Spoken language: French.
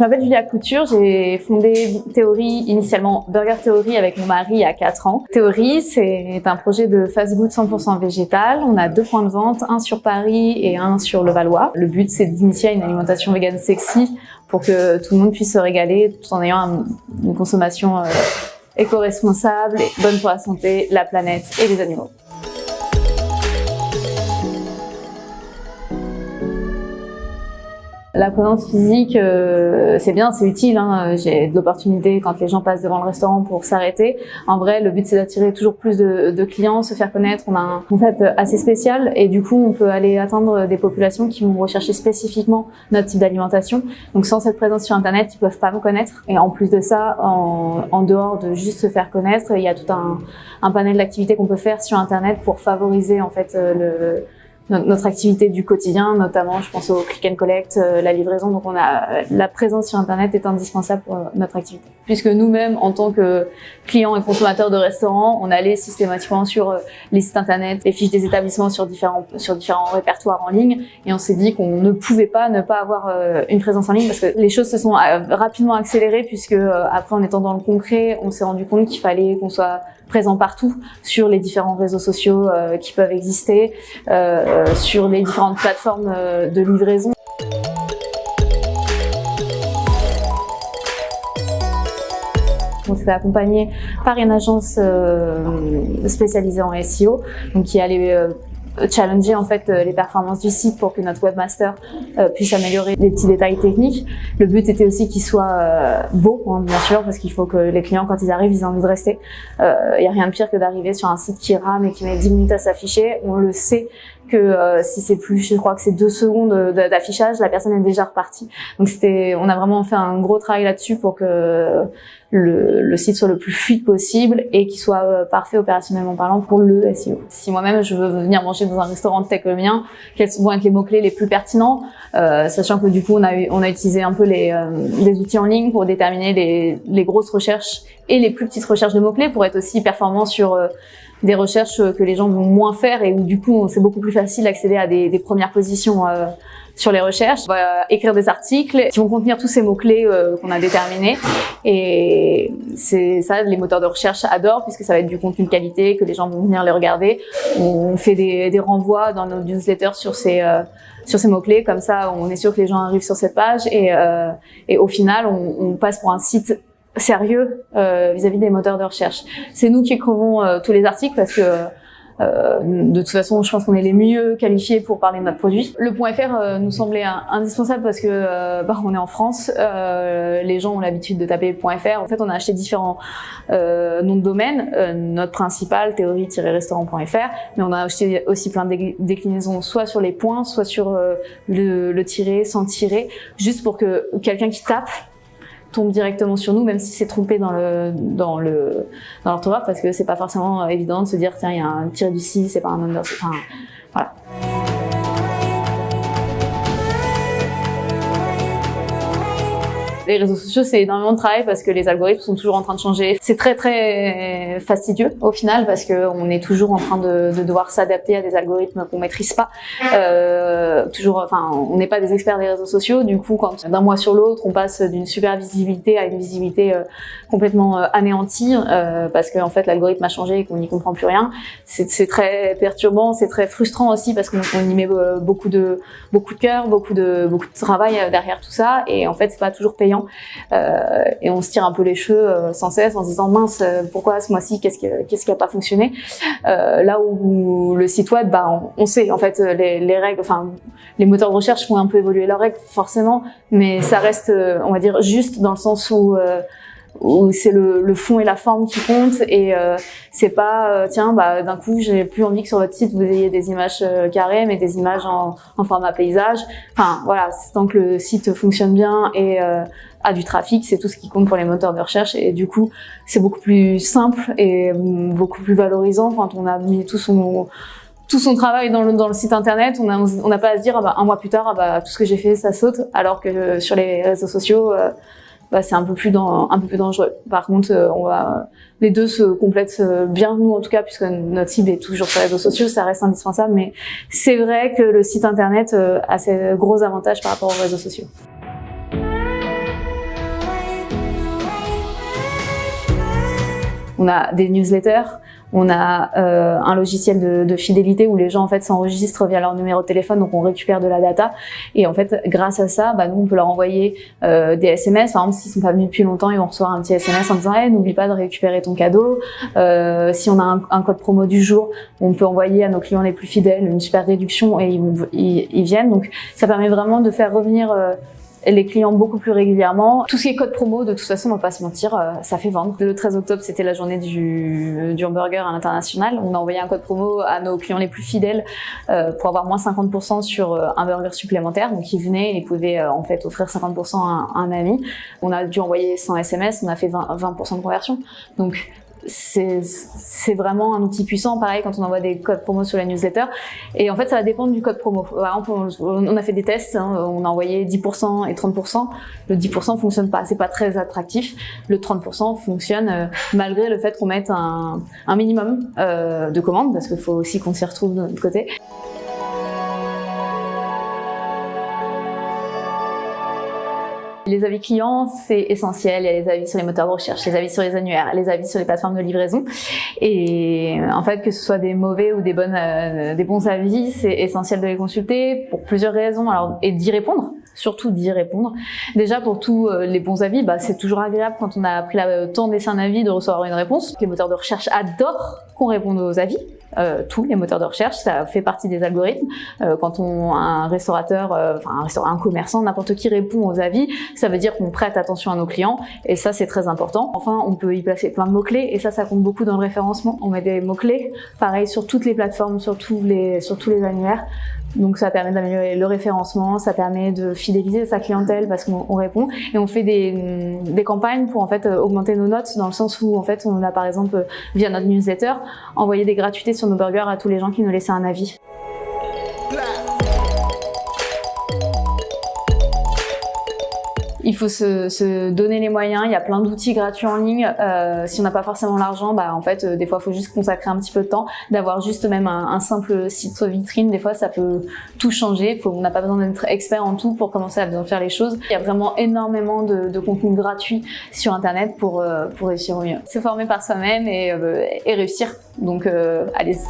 m'appelle Julia Couture, j'ai fondé Theory, initialement Burger Theory avec mon mari il y a 4 ans. Theory, c'est un projet de fast-food 100% végétal. On a 2 points de vente, un sur Paris et un sur le Valois. Le but, c'est d'initier une alimentation végane sexy pour que tout le monde puisse se régaler tout en ayant une consommation éco-responsable, bonne pour la santé, la planète et les animaux. La présence physique, c'est bien, c'est utile. J'ai de l'opportunité quand les gens passent devant le restaurant pour s'arrêter. En vrai, le but, c'est d'attirer toujours plus de clients, se faire connaître. On a un concept assez spécial et du coup, on peut aller atteindre des populations qui vont rechercher spécifiquement notre type d'alimentation. Donc, sans cette présence sur Internet, ils peuvent pas me connaître. Et en plus de ça, en dehors de juste se faire connaître, il y a tout un panel d'activités qu'on peut faire sur Internet pour favoriser en fait notre activité du quotidien, notamment je pense au click and collect, la livraison. Donc la présence sur Internet est indispensable pour notre activité. Puisque nous-mêmes, en tant que clients et consommateurs de restaurants, on allait systématiquement sur les sites Internet, les fiches des établissements sur différents répertoires en ligne, et on s'est dit qu'on ne pouvait pas ne pas avoir une présence en ligne parce que les choses se sont rapidement accélérées puisque après, en étant dans le concret, on s'est rendu compte qu'il fallait qu'on soit présent partout sur les différents réseaux sociaux qui peuvent exister, sur les différentes plateformes de livraison. On s'est fait accompagner par une agence spécialisée en SEO, donc qui allait challenger en fait les performances du site pour que notre webmaster puisse améliorer les petits détails techniques. Le but était aussi qu'il soit beau, bien sûr, parce qu'il faut que les clients, quand ils arrivent, ils aient envie de rester. Il y a rien de pire que d'arriver sur un site qui rame et qui met 10 minutes à s'afficher. On le sait que si c'est plus, je crois que c'est 2 secondes d'affichage, la personne est déjà repartie. Donc on a vraiment fait un gros travail là-dessus pour que le site soit le plus fluide possible et qu'il soit parfait opérationnellement parlant pour le SEO. Si moi-même je veux venir manger dans un restaurant de tech comme le mien, quels vont être les mots-clés les plus pertinents, sachant que du coup on a utilisé un peu les outils en ligne pour déterminer les grosses recherches et les plus petites recherches de mots-clés pour être aussi performant sur des recherches que les gens vont moins faire et où du coup c'est beaucoup plus facile d'accéder à des premières positions sur les recherches. On va écrire des articles qui vont contenir tous ces mots-clés qu'on a déterminés, et c'est ça, les moteurs de recherche adorent puisque ça va être du contenu de qualité, que les gens vont venir les regarder. On fait des renvois dans nos newsletters sur ces mots-clés, comme ça on est sûr que les gens arrivent sur cette page et au final on passe pour un site sérieux vis-à-vis des moteurs de recherche. C'est nous qui écrivons tous les articles parce que de toute façon, je pense qu'on est les mieux qualifiés pour parler de notre produit. Le .fr nous semblait indispensable parce que on est en France, les gens ont l'habitude de taper .fr. En fait, on a acheté différents noms de domaine. Notre principal, theory-restaurant.fr, mais on a acheté aussi plein de déclinaisons, soit sur les points, soit sur le tiret, sans tiret, juste pour que quelqu'un qui tape tombe directement sur nous, même si c'est trompé dans l'orthographe, parce que c'est pas forcément évident de se dire tiens, il y a un tiré du 6, c'est pas un under, enfin voilà. Les réseaux sociaux, c'est énormément de travail parce que les algorithmes sont toujours en train de changer. C'est très très fastidieux au final parce que on est toujours en train de devoir s'adapter à des algorithmes qu'on maîtrise pas. On n'est pas des experts des réseaux sociaux. Du coup, quand d'un mois sur l'autre, on passe d'une super visibilité à une visibilité complètement anéantie parce que en fait l'algorithme a changé et qu'on n'y comprend plus rien. C'est très perturbant, c'est très frustrant aussi parce qu'on y met beaucoup de cœur, beaucoup de travail derrière tout ça, et en fait c'est pas toujours payant. Et on se tire un peu les cheveux sans cesse en se disant mince, pourquoi ce mois-ci, qu'est-ce qui a pas fonctionné, là où le site web, on sait en fait les règles, enfin les moteurs de recherche font un peu évoluer leurs règles forcément, mais ça reste on va dire juste dans le sens où c'est le fond et la forme qui comptent, et c'est pas d'un coup j'ai plus envie que sur votre site vous ayez des images carrées mais des images en format paysage. Enfin voilà, tant que le site fonctionne bien et a du trafic, c'est tout ce qui compte pour les moteurs de recherche, et du coup c'est beaucoup plus simple et beaucoup plus valorisant quand on a mis tout son travail dans le site internet. On n'a pas à se dire un mois plus tard tout ce que j'ai fait ça saute, alors que sur les réseaux sociaux c'est un peu plus dangereux. Par contre, les deux se complètent bien, nous en tout cas, puisque notre cible est toujours sur les réseaux sociaux, ça reste indispensable, mais c'est vrai que le site internet a ses gros avantages par rapport aux réseaux sociaux. On a des newsletters, on a un logiciel de fidélité où les gens en fait s'enregistrent via leur numéro de téléphone, donc on récupère de la data. Et en fait, grâce à ça, nous on peut leur envoyer des SMS. Par exemple, s'ils sont pas venus depuis longtemps, ils vont recevoir un petit SMS en disant hey, n'oublie pas de récupérer ton cadeau. Si on a un code promo du jour, on peut envoyer à nos clients les plus fidèles une super réduction et ils viennent. Donc ça permet vraiment de faire revenir les clients beaucoup plus régulièrement. Tout ce qui est code promo, de toute façon, on va pas se mentir, ça fait vendre. Le 13 octobre, c'était la journée du hamburger à l'international. On a envoyé un code promo à nos clients les plus fidèles pour avoir moins 50% sur un burger supplémentaire. Donc ils venaient et ils pouvaient en fait offrir 50% à un ami. On a dû envoyer 100 SMS, on a fait 20% de conversion. Donc c'est vraiment un outil puissant, pareil quand on envoie des codes promo sur la newsletter. Et en fait, ça va dépendre du code promo. Par exemple, on a fait des tests, on a envoyé 10% et 30%. Le 10% fonctionne pas, c'est pas très attractif. Le 30% fonctionne malgré le fait qu'on mette un minimum de commandes, parce qu'il faut aussi qu'on s'y retrouve de notre côté. Les avis clients, c'est essentiel. Il y a les avis sur les moteurs de recherche, les avis sur les annuaires, les avis sur les plateformes de livraison. Et en fait, que ce soit des mauvais ou des bons avis, c'est essentiel de les consulter pour plusieurs raisons. Alors, et d'y répondre, surtout d'y répondre. Déjà, pour tous les bons avis, c'est toujours agréable quand on a pris le temps de laisser un avis de recevoir une réponse. Les moteurs de recherche adorent qu'on réponde aux avis. Tous les moteurs de recherche, ça fait partie des algorithmes. Quand un restaurateur, un commerçant, n'importe qui répond aux avis, ça veut dire qu'on prête attention à nos clients et ça c'est très important. Enfin, on peut y placer plein de mots-clés et ça compte beaucoup dans le référencement. On met des mots-clés, pareil sur toutes les plateformes, sur tous les annuaires. Donc ça permet d'améliorer le référencement, ça permet de fidéliser sa clientèle parce qu'on répond et on fait des campagnes pour en fait augmenter nos notes dans le sens où en fait on a par exemple via notre newsletter envoyé des gratuités sur nos burgers à tous les gens qui nous laissaient un avis. Il faut se donner les moyens. Il y a plein d'outils gratuits en ligne. Si on n'a pas forcément l'argent, en fait, des fois, il faut juste consacrer un petit peu de temps, d'avoir juste même un simple site vitrine. Des fois, ça peut tout changer. On n'a pas besoin d'être expert en tout pour commencer à bien faire les choses. Il y a vraiment énormément de contenu gratuit sur Internet pour réussir au mieux. Se former par soi-même et réussir. Donc, allez-y.